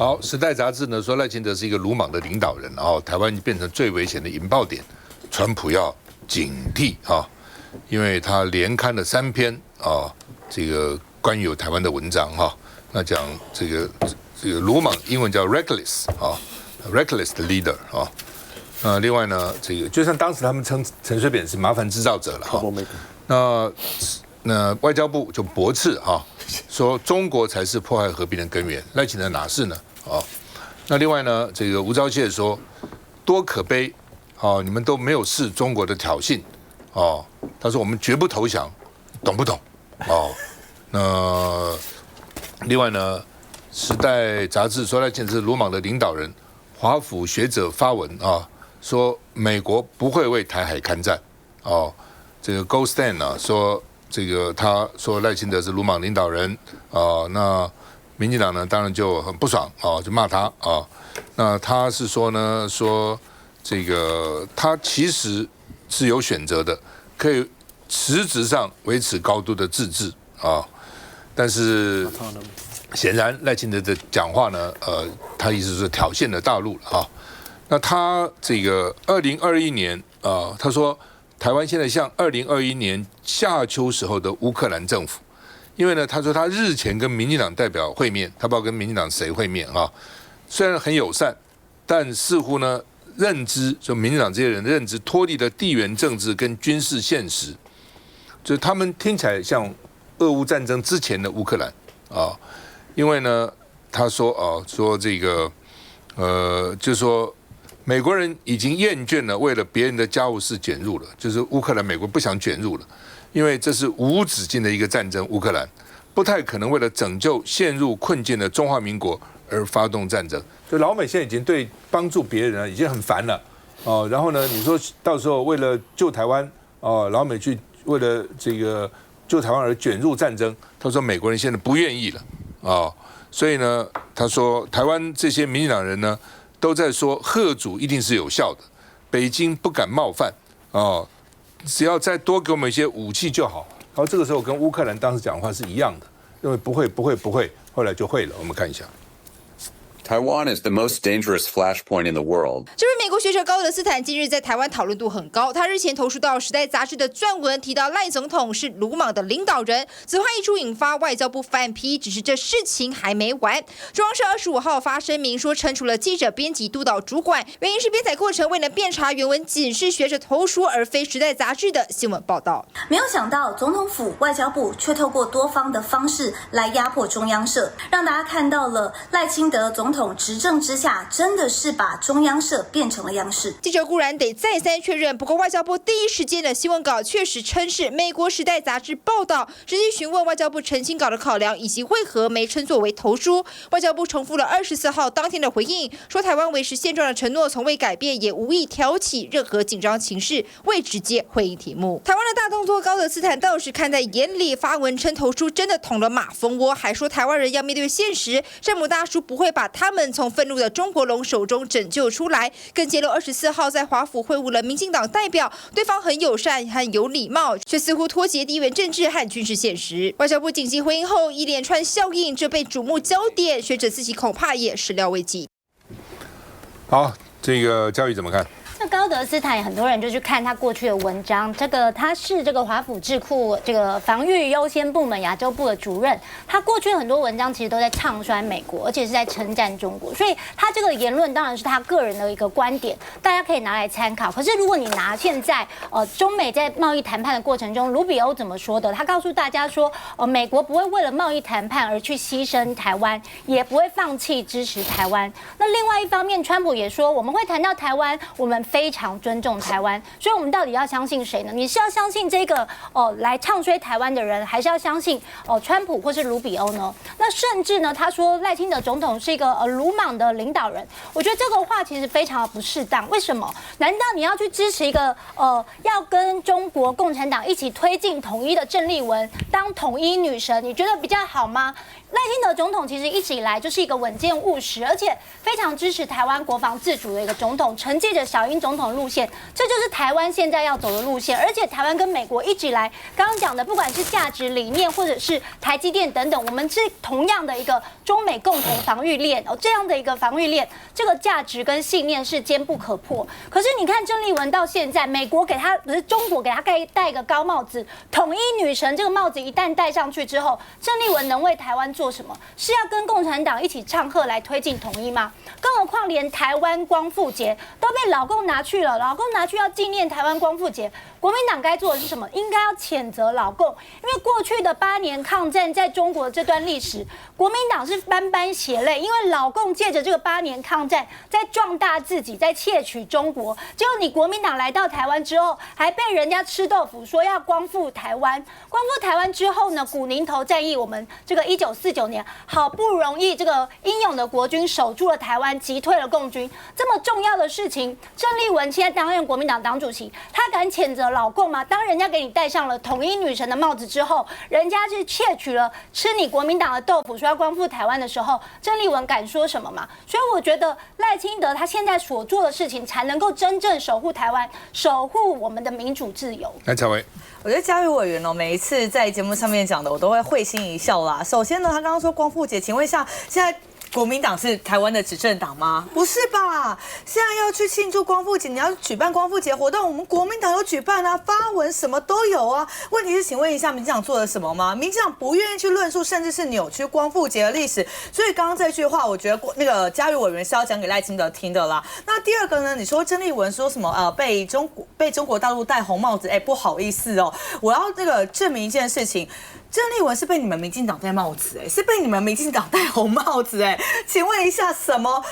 好，《时代》杂志呢说赖清德是一个鲁莽的领导人，然后台湾变成最危险的引爆点，川普要警惕啊，因为他连刊了3篇啊，这个关于有台湾的文章哈，那讲这个鲁莽，英文叫 reckless 啊 ，reckless 的 leader 啊，另外呢，这个就像当时他们称陈水扁是麻烦制造者了哈，那外交部就驳斥哈，说中国才是破坏和平的根源，赖清德哪是呢？那另外呢，这个吴钊燮说多可悲，你们都没有视中国的挑衅，他说我们绝不投降，懂不懂？那另外呢，《时代》杂志说赖清德是鲁莽的领导人，华府学者发文说美国不会为台海开战，这个 Goldstein 说这个他说赖清德是鲁莽领导人，那民进党呢当然就很不爽就骂他那他是说呢，说这个他其实是有选择的，可以实质上维持高度的自治但是显然赖清德的讲话呢，他意思是挑衅了大陆了那他这个2021年他说台湾现在像2021年夏秋时候的乌克兰政府。因为呢，他说他日前跟民进党代表会面，他不知道跟民进党谁会面虽然很友善，但似乎呢认知，就民进党这些人的认知脱离了地缘政治跟军事现实，就是他们听起来像俄乌战争之前的乌克兰因为呢，他说说这个就说美国人已经厌倦了为了别人的家务事卷入了，就是乌克兰美国不想卷入了。因为这是无止境的一个战争，乌克兰不太可能为了拯救陷入困境的中华民国而发动战争。就老美现在已经对帮助别人已经很烦了然后呢，你说到时候为了救台湾老美去为了这个救台湾而卷入战争，他说美国人现在不愿意了所以呢，他说台湾这些民进党人呢都在说嚇阻一定是有效的，北京不敢冒犯只要再多给我们一些武器就好。然后这个时候跟乌克兰当时讲话是一样的，认为不会，后来就会了。我们看一下。Taiwan is the most dangerous flashpoint in the world. 这位美国学者高德斯坦近日在台湾讨论度很高。他日前投书到《时代》杂志的撰文，提到赖总统是鲁莽的领导人。此话一出，引发外交部反批。只是这事情还没完。中央社25号发声明说，惩处了记者、编辑、督导主管，原因是编采过程未能遍查原文，仅是学者投书，而非《时代》杂志的新闻报道。没有想到，总统府、外交部却透过多方的方式来压迫中央社，让大家看到了赖清德总统执政之下，真的是把中央社变成了央视。记者固然得再三确认，不过外交部第一时间的新闻稿确实称是美国《时代》杂志报道，直接询问外交部澄清稿的考量以及为何没称作为投书。外交部重复了24号当天的回应，说台湾维持现状的承诺从未改变，也无意挑起任何紧张情势，未直接回应题目。台湾的大动作，高德斯坦倒是看在眼里，发文称投书真的捅了马蜂窝，还说台湾人要面对现实，山姆大叔不会把他们从愤怒的中国龙手中拯救出来。更揭露24号在华府会晤了民进党代表，对方很友善和有礼貌，却似乎脱节地缘政治和军事现实。外交部紧急回应后，一连串效应，这被瞩目焦点，学者自己恐怕也始料未及。好，这个教育怎么看？高德斯坦很多人就去看他过去的文章，他是这个华府智库这个防御优先部门亚洲部的主任，他过去很多文章其实都在唱衰美国，而且是在称赞中国，所以他这个言论当然是他个人的一个观点，大家可以拿来参考。可是如果你拿现在中美在贸易谈判的过程中，卢比欧怎么说的？他告诉大家说，美国不会为了贸易谈判而去牺牲台湾，也不会放弃支持台湾。那另外一方面，川普也说我们会谈到台湾，我们非常尊重台湾，所以我们到底要相信谁呢？你是要相信这个来唱衰台湾的人，还是要相信川普或是卢比欧呢？那甚至呢，他说赖清德总统是一个鲁莽的领导人，我觉得这个话其实非常的不适当。为什么？难道你要去支持一个要跟中国共产党一起推进统一的郑丽文当统一女神，你觉得比较好吗？赖清德总统其实一直以来就是一个稳健务实，而且非常支持台湾国防自主的一个总统，承继着小英总统路线，这就是台湾现在要走的路线。而且台湾跟美国一直以来刚刚讲的，不管是价值理念或者是台积电等等，我们是同样的一个中美共同防御链这样的一个防御链，这个价值跟信念是坚不可破。可是你看郑丽文到现在，美国给他不是中国给他戴一个高帽子，统一女神这个帽子一旦戴上去之后，郑丽文能为台湾做什么？是要跟共产党一起唱和来推进统一吗？更何况连台湾光复节都被老共拿去了，老共拿去要纪念台湾光复节，国民党该做的是什么？应该要谴责老共，因为过去的8年抗战在中国这段历史，国民党是斑斑血泪，因为老共借着这个8年抗战在壮大自己，在窃取中国。结果你国民党来到台湾之后，还被人家吃豆腐，说要光复台湾。光复台湾之后呢，古宁头战役，我们这个1949年好不容易这个英勇的国军守住了台湾，击退了共军，这么重要的事情，郑丽文现在担任国民党党主席，他敢谴责老共吗？当人家给你戴上了统一女神的帽子之后，人家是窃取了吃你国民党的豆腐，说要光复台湾的时候，郑丽文敢说什么吗？所以我觉得赖清德他现在所做的事情，才能够真正守护台湾，守护我们的民主自由。来，蔡薇。我觉得嘉瑜委员每一次在节目上面讲的，我都会会心一笑啦。首先呢，他刚刚说光复节，请问一下，现在国民党是台湾的执政党吗？不是吧？现在要去庆祝光复节，你要举办光复节活动，我们国民党有举办啊，发文什么都有啊。问题是，请问一下，民进党做了什么吗？民进党不愿意去论述，甚至是扭曲光复节的历史。所以刚刚这句话，我觉得那个嘉瑜委员是要讲给赖清德听的啦。那第二个呢？你说郑丽文说什么？被中国大陆戴红帽子？不好意思哦，我要这个证明一件事情。郑丽文是被你们民进党戴帽子，是被你们民进党戴红帽子，请问一下，什么？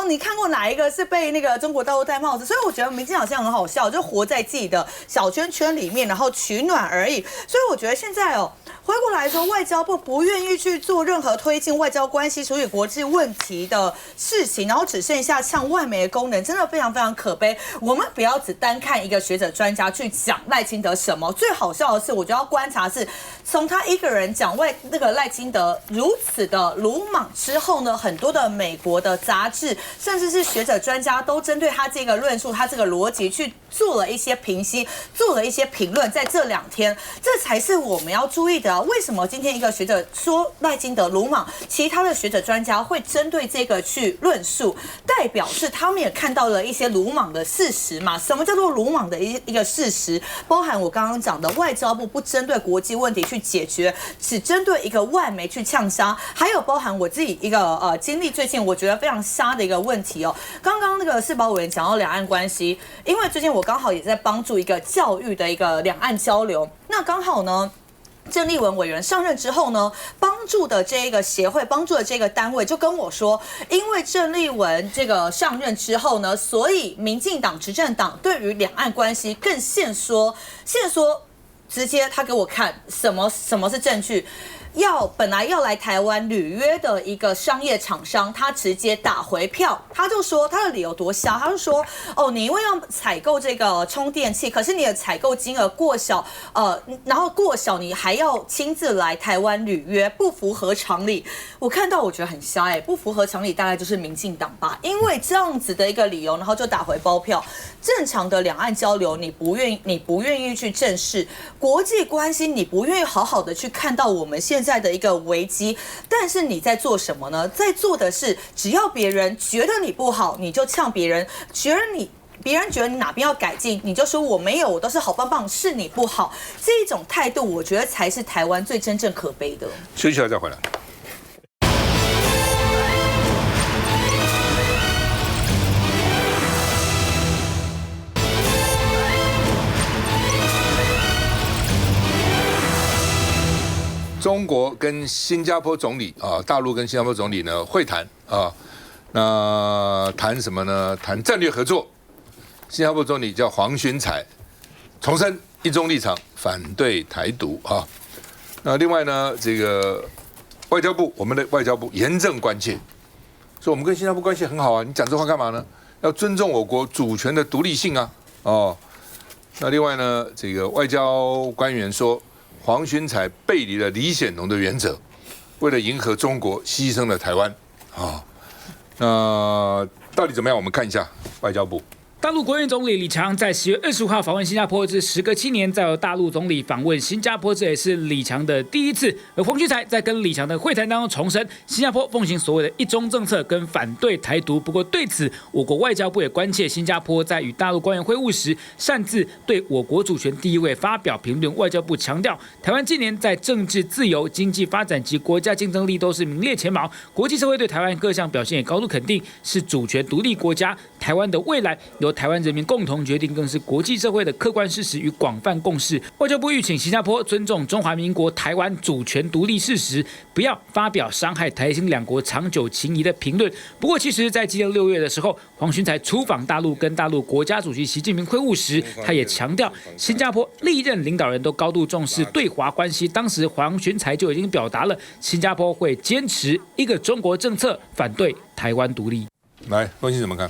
你看过哪一个是被那个中国大陆戴帽子？所以我觉得民进党现在很好笑，就活在自己的小圈圈里面，然后取暖而已。所以我觉得现在回过来说，外交部不愿意去做任何推进外交关系、处理国际问题的事情，然后只剩下像外媒的功能，真的非常非常可悲。我们不要只单看一个学者专家去讲赖清德什么，最好笑的是，我就要观察是从他一个人讲那个赖清德如此的鲁莽之后呢，很多的美国的杂志，甚至是学者专家都针对他这个论述、他这个逻辑去做了一些评析，做了一些评论。在这2天，这才是我们要注意的啊。为什么今天一个学者说赖清德鲁莽，其他的学者专家会针对这个去论述，代表是他们也看到了一些鲁莽的事实嘛？什么叫做鲁莽的一个事实？包含我刚刚讲的外交部不针对国际问题去解决，只针对一个外媒去呛杀，还有包含我自己一个经历最近我觉得非常瞎的一个问题哦。刚刚那个世宝委员讲到两岸关系，因为最近我刚好也在帮助一个教育的一个两岸交流，那刚好呢。郑丽文委员上任之后呢，帮助的这一个协会，帮助的这个单位就跟我说，因为郑丽文这个上任之后呢，所以民进党执政党对于两岸关系更限缩，直接他给我看什么是证据。本来要来台湾履约的一个商业厂商，他直接打回票，他就说他的理由多瞎，他就说你因为要采购这个充电器，可是你的采购金额过小，然后过小你还要亲自来台湾履约，不符合常理。我看到我觉得很瞎不符合常理，大概就是民进党吧，因为这样子的一个理由，然后就打回包票。正常的两岸交流，你不愿意去正视国际关系，你不愿意好好的去看到我们现在的一个危机，但是你在做什么呢？在做的是，只要别人觉得你不好，你就呛别人；别人觉得你哪边要改进，你就说我没有，我都是好棒棒，是你不好。这一种态度，我觉得才是台湾最真正可悲的。休息一下再回来。中国跟新加坡总理大陆跟新加坡总理呢会谈那谈什么呢？谈战略合作。新加坡总理叫黄循财，重申一中立场，反对台独那另外呢，这个外交部，我们的外交部严正关切，说我们跟新加坡关系很好啊，你讲这话干嘛呢？要尊重我国主权的独立性啊。那另外呢，这个外交官员说。黄循财背离了李显龙的原则，为了迎合中国，牺牲了台湾那到底怎么样？我们看一下外交部。大陆国务院总理李强在10月25号访问新加坡，这时隔7年再有大陆总理访问新加坡，这也是李强的第一次。而黄循财在跟李强的会谈当中重申，新加坡奉行所谓的一中政策跟反对台独。不过对此，我国外交部也关切新加坡在与大陆官员会晤时，擅自对我国主权地位发表评论。外交部强调，台湾近年在政治自由、经济发展及国家竞争力都是名列前茅，国际社会对台湾各项表现也高度肯定，是主权独立国家。台湾的未来由台湾人民共同决定，更是国际社会的客观事实与广泛共识。外交部吁请新加坡尊重中华民国台湾主权独立事实，不要发表伤害台新两国长久情谊的评论。不过，其实，在今年6月的时候，黄循财出访大陆，跟大陆国家主席习近平会晤时，他也强调，新加坡历任领导人都高度重视对华关系。当时黄循财就已经表达了，新加坡会坚持一个中国政策，反对台湾独立。来，关心怎么看？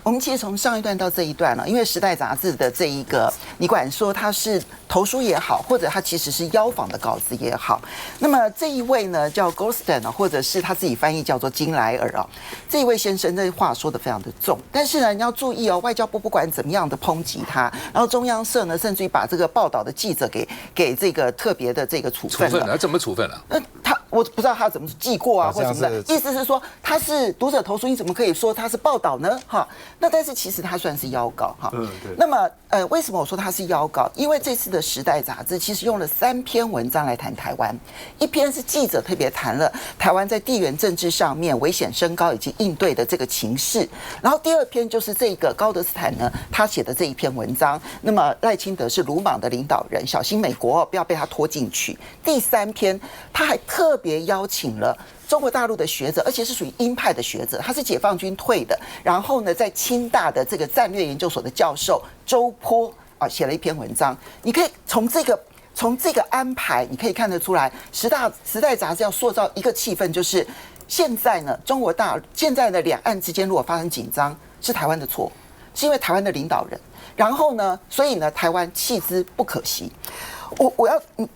我们其实从上一段到这一段了，因为《时代》杂志的这一个，你管说它是投书也好，或者它其实是邀访的稿子也好，那么这一位呢叫 Goldstein 或者是他自己翻译叫做金莱尔啊，这一位先生这话说的非常的重，但是呢你要注意哦，外交部不管怎么样的抨击他，然后中央社呢甚至于把这个报道的记者给这个特别的这个处分了。他怎么处分了？我不知道他怎么记过啊，或什么的。意思是说他是读者投书，你怎么可以说他是报道呢？哈，那但是其实他算是邀稿哈。那么为什么我说他是邀稿？因为这次的《时代》杂志其实用了3篇文章来谈台湾，一篇是记者特别谈了台湾在地缘政治上面危险升高以及应对的这个情势，然后第2篇就是这个高德斯坦呢他写的这一篇文章。那么赖清德是鲁莽的领导人，小心美国不要被他拖进去。第3篇他还特别邀请了中国大陆的学者，而且是属于鹰派的学者，他是解放军退的，然后呢，在清大的这个战略研究所的教授周波啊，写了一篇文章。你可以从这个安排，你可以看得出来，时代杂志要塑造一个气氛，就是现在呢，现在的两岸之间如果发生紧张，是台湾的错，是因为台湾的领导人，然后呢，所以呢，台湾弃之不可惜。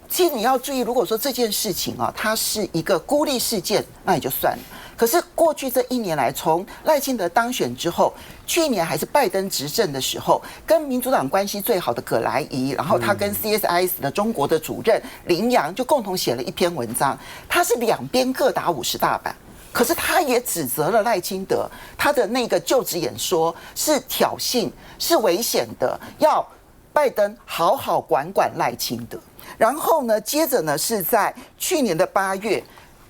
其实你要注意，如果说这件事情啊，它是一个孤立事件，那也就算了。可是过去这1年来，从赖清德当选之后，去年还是拜登执政的时候，跟民主党关系最好的葛莱仪，然后他跟 CSIS 的中国的主任林洋就共同写了一篇文章，他是2边各打50大板。可是他也指责了赖清德，他的那个就职演说是挑衅，是危险的，要拜登好好管赖清德。然后呢，接着呢是在去年的8月，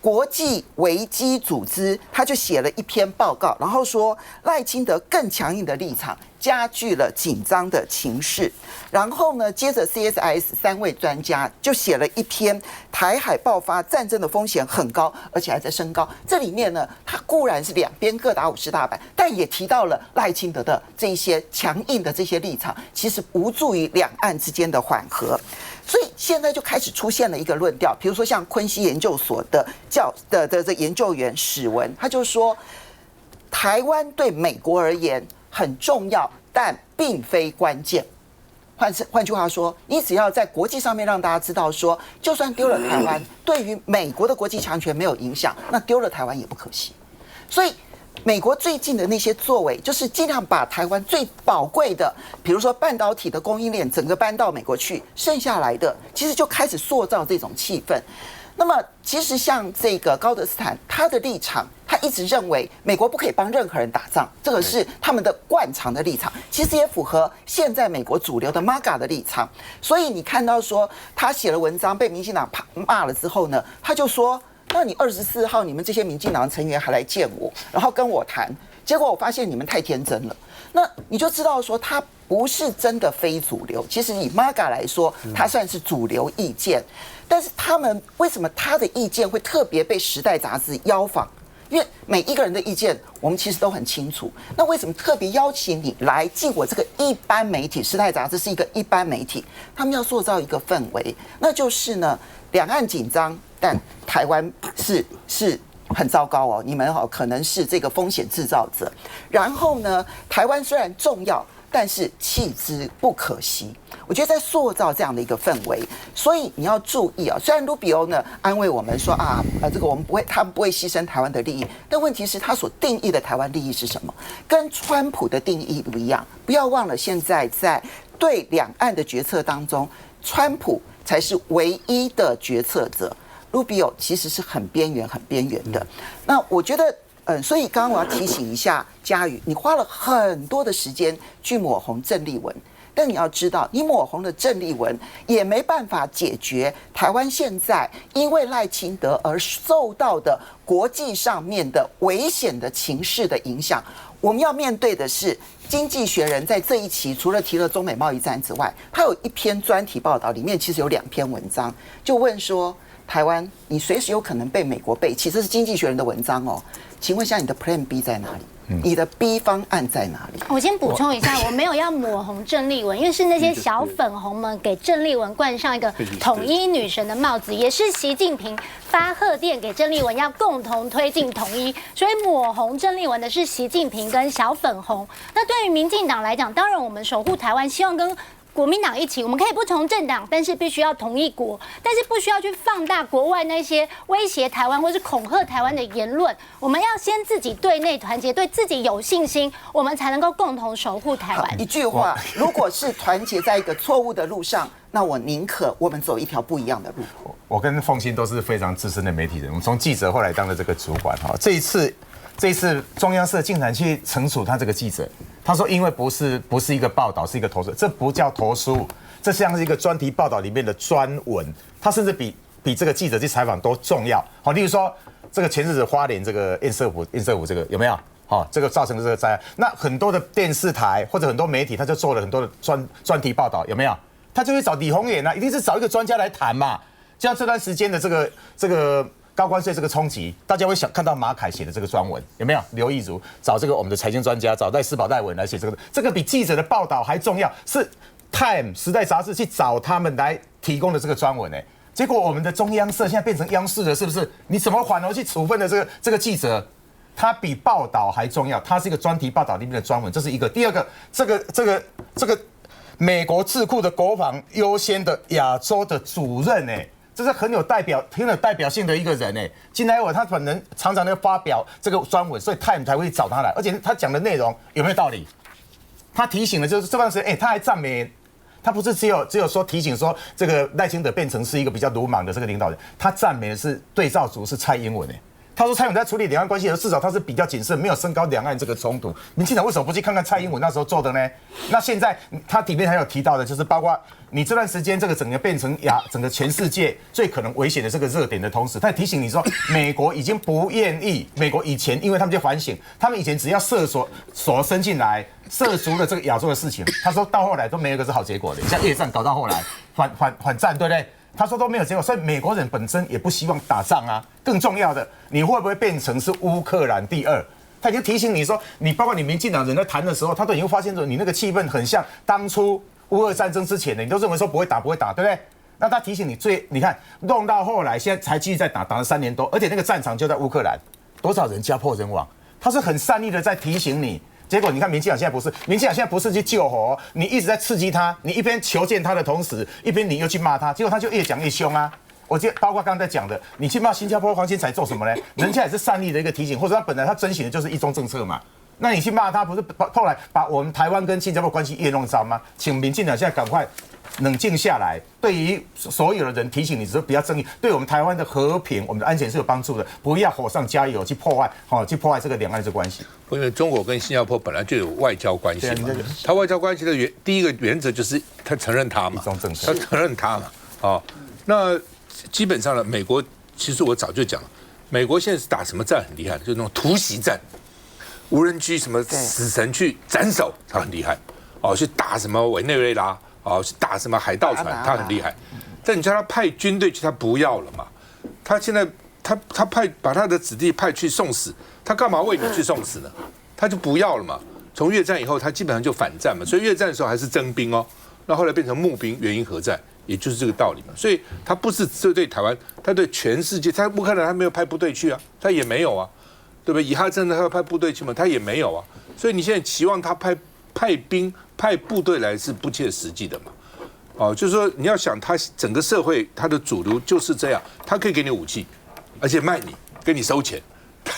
国际危机组织他就写了一篇报告，然后说赖清德更强硬的立场加剧了紧张的情势。然后呢，接着 CSIS 3位专家就写了一篇台海爆发战争的风险很高，而且还在升高。这里面呢，它固然是2边各打50大板，但也提到了赖清德的这些强硬的这些立场，其实无助于两岸之间的缓和。所以现在就开始出现了一个论调，比如说像昆西研究所的研究员史文，他就说，台湾对美国而言很重要，但并非关键。换句话说，你只要在国际上面让大家知道说，就算丢了台湾，对于美国的国际强权没有影响，那丢了台湾也不可惜。所以美国最近的那些作为，就是尽量把台湾最宝贵的，比如说半导体的供应链，整个搬到美国去，剩下来的其实就开始塑造这种气氛。那么，其实像这个高德斯坦，他的立场，他一直认为美国不可以帮任何人打仗，这个是他们的惯常的立场，其实也符合现在美国主流的 MAGA 的立场。所以你看到说，他写了文章被民进党骂了之后呢，他就说，那你24号你们这些民进党成员还来见我，然后跟我谈，结果我发现你们太天真了。那你就知道说，他不是真的非主流，其实以 MAGA 来说，他算是主流意见。但是他们为什么他的意见会特别被《时代》杂志邀访？因为每一个人的意见我们其实都很清楚，那为什么特别邀请你来进我这个一般媒体？《时代》杂志是一个一般媒体，他们要塑造一个氛围，那就是呢，两岸紧张，但台湾是很糟糕哦，你们可能是这个风险制造者。然后呢，台湾虽然重要，但是弃之不可惜。我觉得在塑造这样的一个氛围，所以你要注意啊。虽然卢比欧呢安慰我们说这个我们不会，他们不会牺牲台湾的利益，但问题是他所定义的台湾利益是什么？跟川普的定义不一样。不要忘了，现在在对两岸的决策当中，川普才是唯一的决策者，卢比欧其实是很边缘的。那我觉得。所以刚刚我要提醒一下嘉瑜，你花了很多的时间去抹红郑丽文，但你要知道，你抹红了郑丽文，也没办法解决台湾现在因为赖清德而受到的国际上面的危险的情势的影响。我们要面对的是，《经济学人》在这一期除了提了中美贸易战之外，它有一篇专题报道，里面其实有2篇文章，就问说台湾你随时有可能被美国背弃，这是《经济学人》的文章哦。请问一下，你的 Plan B 在哪里？你的 B 方案在哪里？我先补充一下，我没有要抹红郑丽文，因为是那些小粉红们给郑丽文冠上一个统一女神的帽子，也是习近平发贺电给郑丽文，要共同推进统一，所以抹红郑丽文的是习近平跟小粉红。那对于民进党来讲，当然我们守护台湾，希望跟国民党一起，我们可以不同政党，但是必须要同一国，但是不需要去放大国外那些威胁台湾或是恐吓台湾的言论。我们要先自己对内团结，对自己有信心，我们才能够共同守护台湾。一句话，如果是团结在一个错误的路上，那我宁可我们走一条不一样的路。我跟凤馨都是非常资深的媒体人，我们从记者后来当了这个主管哈。这一次中央社竟然去惩处他这个记者，他说因为不是一个报道，是一个投诉，这不叫投诉，这像是一个专题报道里面的专文，他甚至比这个记者去采访都重要。好，例如说这个前日子花莲这个堰塞湖这个有没有？好，这个造成的这个灾害，那很多的电视台或者很多媒体，他就做了很多的专题报道，有没有？他就会找李鸿源啊，一定是找一个专家来谈嘛。像这段时间的这个高关税这个冲击，大家会想看到马凯写的这个专文，有没有？刘义儒找这个我们的财经专家，找戴斯宝戴文来写这个比记者的报道还重要，是 Time 时代杂志去找他们来提供的这个专文哎。结果我们的中央社现在变成央视了，是不是？你怎么反而去处分的这个记者？他比报道还重要，他是一个专题报道里面的专文，这是一个。第二个，这个美国智库的国防优先的亚洲的主任哎。这是很有代表性的一个人哎，金莱尔他本人常常的发表这个专文，所以 Time 才会找他来，而且他讲的内容有没有道理？他提醒的就是这段时间，他还赞美，他不是只有说提醒说这个赖清德变成是一个比较鲁莽的这个领导人，他赞美的是对照组是蔡英文哎。他说蔡英文在处理两岸关系的时候，至少他是比较谨慎，没有升高两岸这个冲突。民进党为什么不去看看蔡英文那时候做的呢？那现在他里面还有提到的，就是包括你这段时间这个整个变成整个全世界最可能危险的这个热点的同时，他也提醒你说，美国已经不愿意，美国以前因为他们就反省，他们以前只要射手伸进来，涉足了这个亚洲的事情，他说到后来都没有一个是好结果的，像越战搞到后来反战，对不对？他说都没有结果，所以美国人本身也不希望打仗啊。更重要的，你会不会变成是乌克兰第二？他已经提醒你说，你包括你民进党人在谈的时候，他都已经发现说，你那个气氛很像当初乌俄战争之前的，你都认为说不会打，对不对？那他提醒你你看弄到后来，现在才继续在打了3年多，而且那个战场就在乌克兰，多少人家破人亡，他是很善意的在提醒你。结果你看，民进党现在不是去救火，你一直在刺激他，你一边求见他的同时，一边你又去骂他，结果他就越讲越凶啊！我记得包括刚才讲的，你去骂新加坡黄先才做什么呢？人家也是善意的一个提醒，或者他本来他遵循的就是一中政策嘛。那你去骂他，不是后来把我们台湾跟新加坡关系越弄糟吗？请民进党现在赶快冷静下来，对于所有的人提醒你，只是不要争议，对我们台湾的和平、我们的安全是有帮助的，不要火上加油去破坏这个两岸的关系。因为中国跟新加坡本来就有外交关系嘛，他外交关系的第一个原则就是他承认他嘛，他承认他嘛，哦，那基本上呢，美国其实我早就讲了，美国现在是打什么战很厉害，就是那种突袭战，无人机什么死神去斩首，他很厉害，哦，去打什么委内瑞拉，哦，去打什么海盗船，他很厉害，但你叫他派军队去，他不要了嘛，他现在他把他的子弟派去送死。他干嘛为你去送死呢？他就不要了嘛。从越战以后，他基本上就反战嘛。所以越战的时候还是征兵哦，那后来变成募兵，原因何在？也就是这个道理嘛。所以他不是只对台湾，他对全世界。他乌克兰他没有派部队去啊，他也没有啊，对不对？以哈战争他要派部队去吗？他也没有啊。所以你现在期望他派兵派部队来是不切实际的嘛。哦，就是说你要想他整个社会他的主流就是这样，他可以给你武器，而且卖你，给你收钱，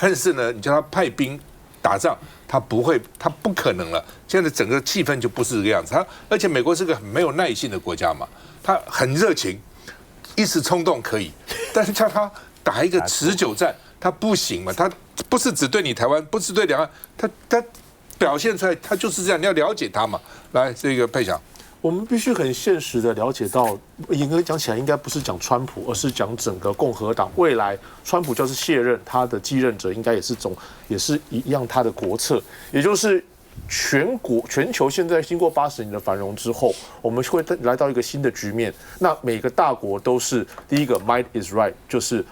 但是呢，你叫他派兵打仗，他不会，他不可能了。现在整个气氛就不是这个样子。而且美国是个很没有耐性的国家嘛，他很热情，一时冲动可以，但是叫他打一个持久战，他不行嘛。他不是只对你台湾，不是对两岸，他表现出来他就是这样，你要了解他嘛。来，这个佩翔。我们必须很现实的了解到，严格讲起来，应该不是讲川普，而是讲整个共和党未来。川普就是卸任，他的继任者应该也是一样他的国策，也就是全球现在经过80年的繁荣之后，我们会来到一个新的局面。那每个大国都是第一个 might is right， 就是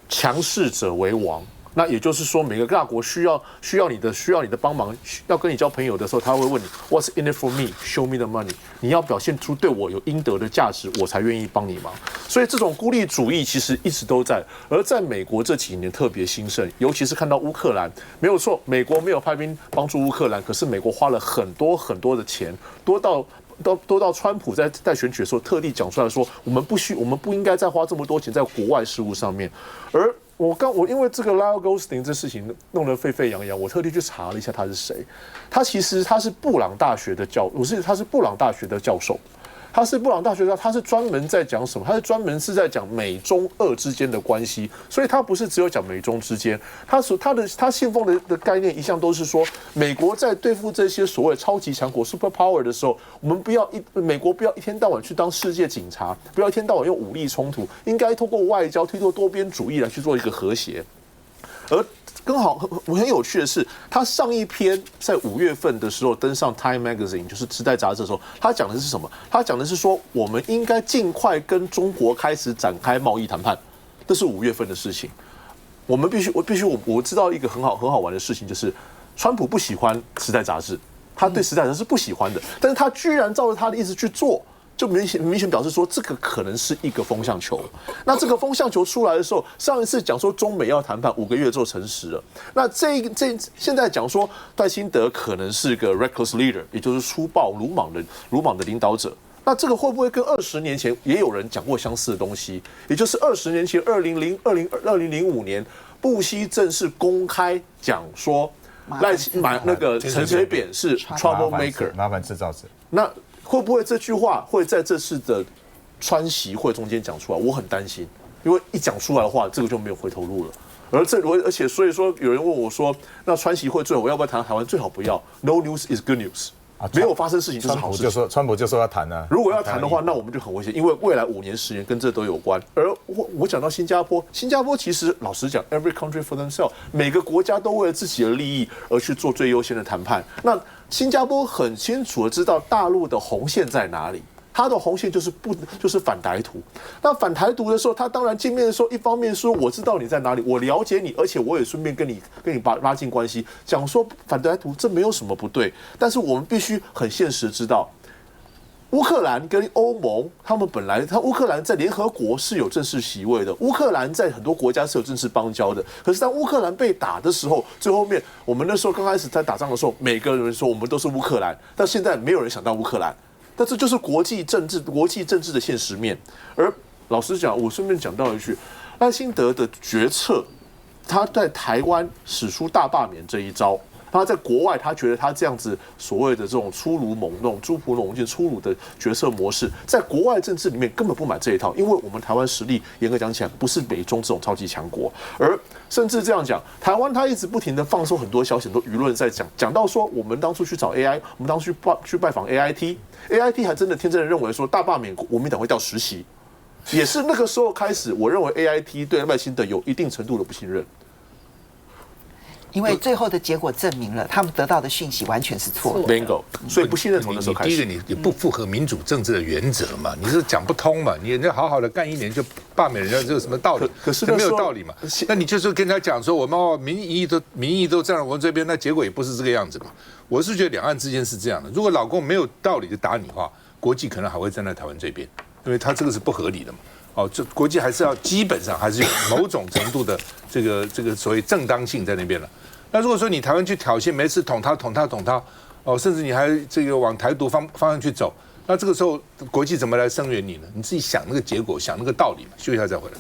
强势者为王。那也就是说，每个大国需要你的帮忙，要跟你交朋友的时候，他会问你 What's in it for me? Show me the money。你要表现出对我有应得的价值，我才愿意帮你忙。所以这种孤立主义其实一直都在，而在美国这几年特别兴盛，尤其是看到乌克兰，没有错，美国没有派兵帮助乌克兰，可是美国花了很多的钱，多到川普在选举的时候特地讲出来说，我们不应该再花这么多钱在国外事务上面，而我因为这个 Lyle Goldstein 这事情弄得沸沸扬扬，我特地去查了一下他是谁。他是布朗大学的他是布朗大学的教授。他是布朗大学他是专门在讲什么？他是专门在讲美中俄之间的关系，所以他不是只有讲美中之间。他信奉的概念一向都是说，美国在对付这些所谓超级强国 super power 的时候，美国不要一天到晚去当世界警察，不要一天到晚用武力冲突，应该透过外交推动多边主义来去做一个和谐。而更好，很有趣的是，他上一篇在5月份的时候登上 Time Magazine， 就是《时代》杂志的时候，他讲的是什么？他讲的是说，我们应该尽快跟中国开始展开贸易谈判，这是5月份的事情。我知道一个很好玩的事情，就是川普不喜欢《时代》杂志，他对《时代》杂志是不喜欢的，但是他居然照着他的意思去做。就明显表示说，这个可能是一个风向球。那这个风向球出来的时候，上一次讲说中美要谈判，5个月之后成实了。那现在讲说戴辛德可能是个 reckless leader， 也就是粗暴鲁莽的领导者。那这个会不会跟20年前也有人讲过相似的东西？也就是20年前2005年，布希正式公开讲说那个陈水扁是 trouble maker， 麻烦制造者。那会不会这句话会在这次的川习会中间讲出来？我很担心，因为一讲出来的话，这个就没有回头路了。而且所以说，有人问我说，那川习会最后我要不要谈台湾？最好不要。No news is good news。没有发生事情就是好事情。川普就说要谈啊。如果要谈的话，那我们就很危险，因为未来5年10年跟这都有关。而我讲到新加坡其实老实讲 ，every country for themselves， 每个国家都为了自己的利益而去做最优先的谈判。那新加坡很清楚的知道大陆的红线在哪里。他的红线就是反台独。那反台独的时候，他当然见面的时候，一方面说我知道你在哪里，我了解你，而且我也顺便跟你拉近关系，讲说反台独这没有什么不对。但是我们必须很现实知道，乌克兰跟欧盟，他们本来乌克兰在联合国是有正式席位的，乌克兰在很多国家是有正式邦交的。可是当乌克兰被打的时候，最后面我们那时候刚开始在打仗的时候，每个人说我们都是乌克兰，但现在没有人想到乌克兰。但这就是国际政治的现实面。而老实讲，我顺便讲到一句，赖清德的决策，他在台湾使出大罢免这一招。他在国外，他觉得他这样子所谓的这种粗鲁猛弄、猪仆龙剑、粗鲁的决策模式，在国外政治里面根本不买这一套，因为我们台湾实力严格讲起来不是美中这种超级强国，而甚至这样讲，台湾他一直不停的放送很多消息，很多舆论在讲到说，我们当初去找 AI， 我们当初去拜访 AIT 还真的天真的认为说大罢免国民党会掉10席，也是那个时候开始，我认为 AIT 对赖清德有一定程度的不信任。因为最后的结果证明了，他们得到的讯息完全是错的。Bingo， 所以不信任从那时候开始。第一个，你不符合民主政治的原则嘛，你是讲不通嘛，你人家好好的干1年就罢免人家，这有什么道理？可是没有道理嘛。那你就是跟他讲说，我们民意都站在我们这边，那结果也不是这个样子嘛。我是觉得两岸之间是这样的，如果老公没有道理就打你的话，国际可能还会站在台湾这边，因为他这个是不合理的嘛。哦，这国际还是要基本上还是有某种程度的这个所谓正当性在那边了。那如果说你台湾去挑衅，每次捅他，哦，甚至你还这个往台独方向去走，那这个时候国际怎么来声援你呢？你自己想那个结果，想那个道理嘛。休息一下再回来。